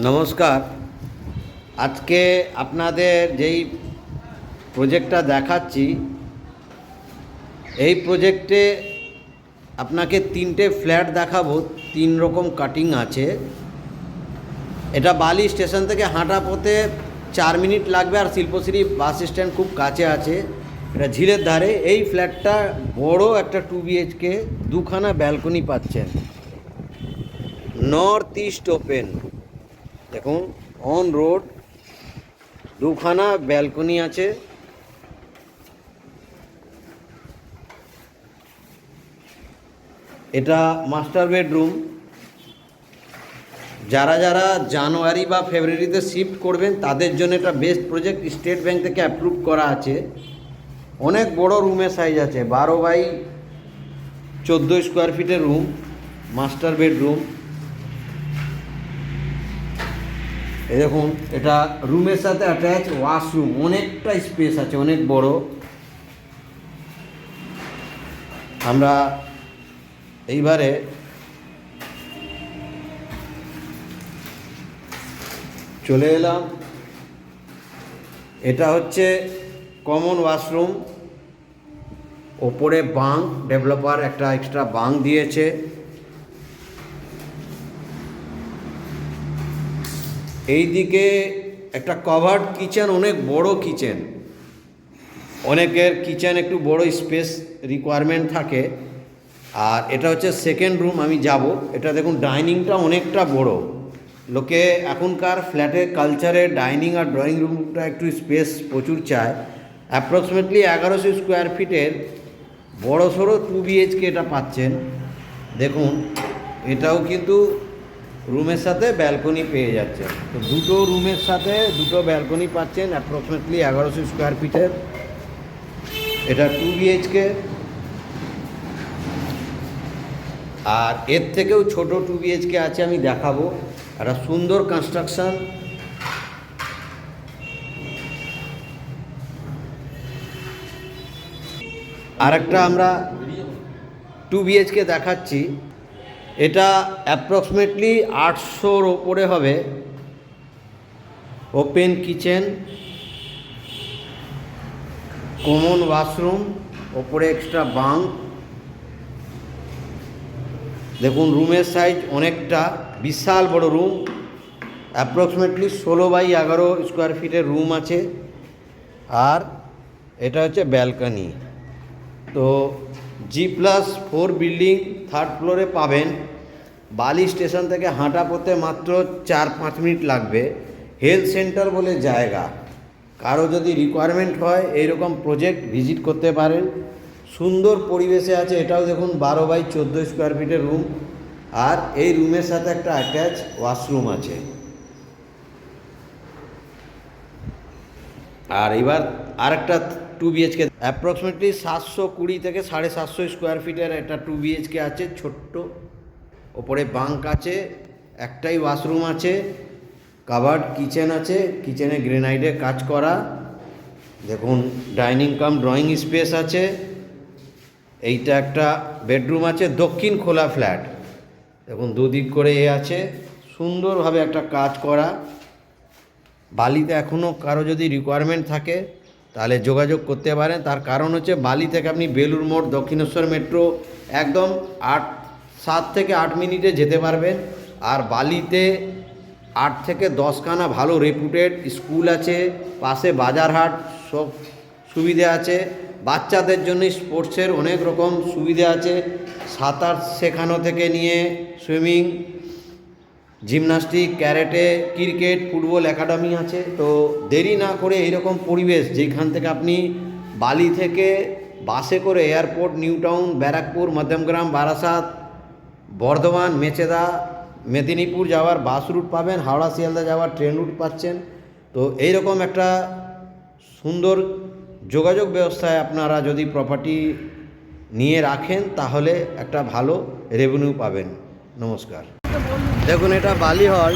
নমস্কার। আজকে আপনাদের যেই প্রজেক্টটা দেখাচ্ছি, এই প্রজেক্টে আপনাকে তিনটে ফ্ল্যাট দেখাবো। তিন রকম কাটিং আছে। এটা বালি স্টেশন থেকে হাঁটা পথে 4 মিনিট লাগবে, আর শিল্পশ্রী বাস স্ট্যান্ড খুব কাছে আছে। এটা ঝিলের ধারে। এই ফ্ল্যাটটা বড় একটা 2 BHK, দুখানা ব্যালকনি পাচ্ছেন। নর্থ ইস্ট ওপেন, দেখুন অন রোড, দুখানা ব্যালকনি আছে। এটা মাস্টার বেডরুম। যারা যারা জানুয়ারি বা ফেব্রুয়ারিতে শিফট করবেন তাদের জন্য এটা বেস্ট প্রজেক্ট। স্টেট ব্যাংক থেকে অ্যাপ্রুভ করা আছে। অনেক বড় রুমের সাইজ আছে, 12x14 স্কোয়ার ফিটের রুম, মাস্টার বেডরুম। এই দেখুন, এটা রুমের সাথে অ্যাটাচ ওয়াশরুম, অনেকটা স্পেস আছে, অনেক বড়। আমরা এইবারে চলে এলাম। এটা হচ্ছে কমন ওয়াশরুম। ওপরে বাঙ্ক, ডেভেলপার একটা এক্সট্রা বাঙ্ক দিয়েছে। এই দিকে একটা কভার্ড কিচেন, অনেক বড় কিচেন। অনেকের কিচেন একটু বড় স্পেস রিকোয়ারমেন্ট থাকে। আর এটা হচ্ছে সেকেন্ড রুম, আমি যাব। এটা দেখুন, ডাইনিংটা অনেকটা বড়। লোকে এখনকার ফ্ল্যাটে কালচারে ডাইনিং আর ড্রয়িং রুমটা একটু স্পেস প্রচুর চায়। অ্যাপ্রক্সিমেটলি 1100 স্কোয়ার ফিটের বড় সড়ো 2 BHK এটা পাচ্ছেন। দেখুন, এটাও কিন্তু রুমের সাথে ব্যালকনি পেয়ে যাচ্ছেন। তো দুটো রুমের সাথে দুটো ব্যালকনি পাচ্ছেন। অ্যাপ্রক্সিমেটলি 1100 স্কোয়ার ফিটের এটা 2 BHK। আর এর থেকেও ছোট 2 BHK আছে, আমি দেখাবো। একটা সুন্দর কনস্ট্রাকশন। আরেকটা আমরা 2 BHK দেখাচ্ছি। এটা অ্যাপ্রক্সিমেটলি 800-র ওপরে হবে। ওপেন কিচেন, কমন ওয়াশরুম, ওপরে এক্সট্রা বাঙ্ক। দেখুন, রুমের সাইজ অনেকটা বিশাল বড় রুম। অ্যাপ্রক্সিমেটলি 16x11 স্কোয়ার ফিটের রুম আছে। আর এটা হচ্ছে ব্যালকনি। তো G+4 বিল্ডিং, 3rd ফ্লোরে পাবেন। বালি স্টেশন থেকে হাঁটা পথে মাত্র 4-5 মিনিট লাগবে। হেলথ সেন্টার বলে জায়গা, কারো যদি রিকোয়ারমেন্ট হয় এইরকম প্রজেক্ট ভিজিট করতে পারেন। সুন্দর পরিবেশে আছে। এটাও দেখুন 12x14 স্কোয়ার ফিটের রুম। আর এই রুমের সাথে একটা অ্যাটাচ ওয়াশরুম আছে। আর এবার আরেকটা 2 BHK, অ্যাপ্রক্সিমেটলি 720 থেকে 750 স্কোয়ার ফিটের একটা 2 BHK আছে, ছোট্ট। ওপরে বাঙ্ক আছে, একটাই ওয়াশরুম আছে, কাভার্ড কিচেন আছে, কিচেনে গ্রেনাইটে কাজ করা। দেখুন, ডাইনিং কাম ড্রয়িং স্পেস আছে। এইটা একটা বেডরুম আছে, দক্ষিণ খোলা ফ্ল্যাট। দেখুন, দুদিক করে আছে, সুন্দরভাবে একটা কাজ করা। বালিতে এখনও কারো যদি রিকোয়ারমেন্ট থাকে তাহলে যোগাযোগ করতে পারেন। তার কারণ হচ্ছে, বালি থেকে আপনি বেলুর মঠ, দক্ষিণেশ্বর মেট্রো একদম 7 থেকে 8 মিনিটে যেতে পারবেন। আর বালিতে 8 থেকে 10খানা ভালো রেপুটেড স্কুল আছে, পাশে বাজারহাট, সব সুবিধে আছে। বাচ্চাদের জন্য স্পোর্টসের অনেক রকম সুবিধে আছে। সাঁতার শেখানো থেকে নিয়ে সুইমিং, জিমনাস্টিক, ক্যারেটে, ক্রিকেট, ফুটবল একাডেমি আছে। তো দেরি না করে এইরকম পরিবেশ, যেখান থেকে আপনি বালি থেকে বাসে করে airport, new town, Barrackpore, Madhyamgram, Barasat, Bardhaman, Mecheda, Medinipur যাওয়ার বাস রুট পাবেন, হাওড়া শিয়ালদা যাওয়ার ট্রেন রুট পাচ্ছেন। তো এইরকম একটা সুন্দর যোগাযোগ ব্যবস্থায় আপনারা যদি প্রপার্টি নিয়ে রাখেন তাহলে একটা ভালো রেভিনিউ পাবেন। নমস্কার। দেখুন, এটা বালি হল।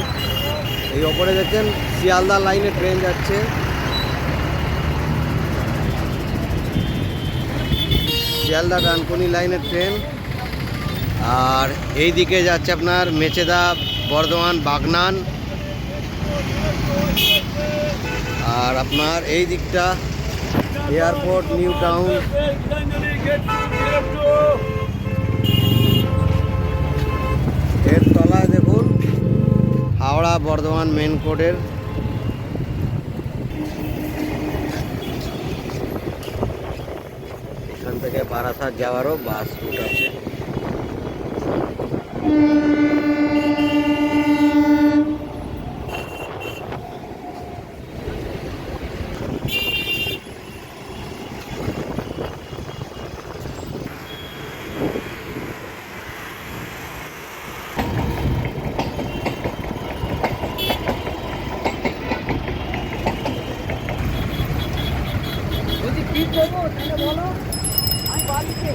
এই ওপরে দেখছেন শিয়ালদা লাইনে ট্রেন যাচ্ছে। শিয়ালদা ডানকুনি লাইনের ট্রেন। আর এই দিকে যাচ্ছে আপনার মেচেদা, বর্ধমান, বাগনান, আর আপনার এই দিকটা এয়ারপোর্ট নিউ টাউন। এর তলায় দেখুন হাওড়া বর্ধমান মেন কোডের এখান থেকে বারাসাত যাওয়ারও বাস রুট আছে। যদি কি করবো তাহলে বলো, আমি বাড়িতে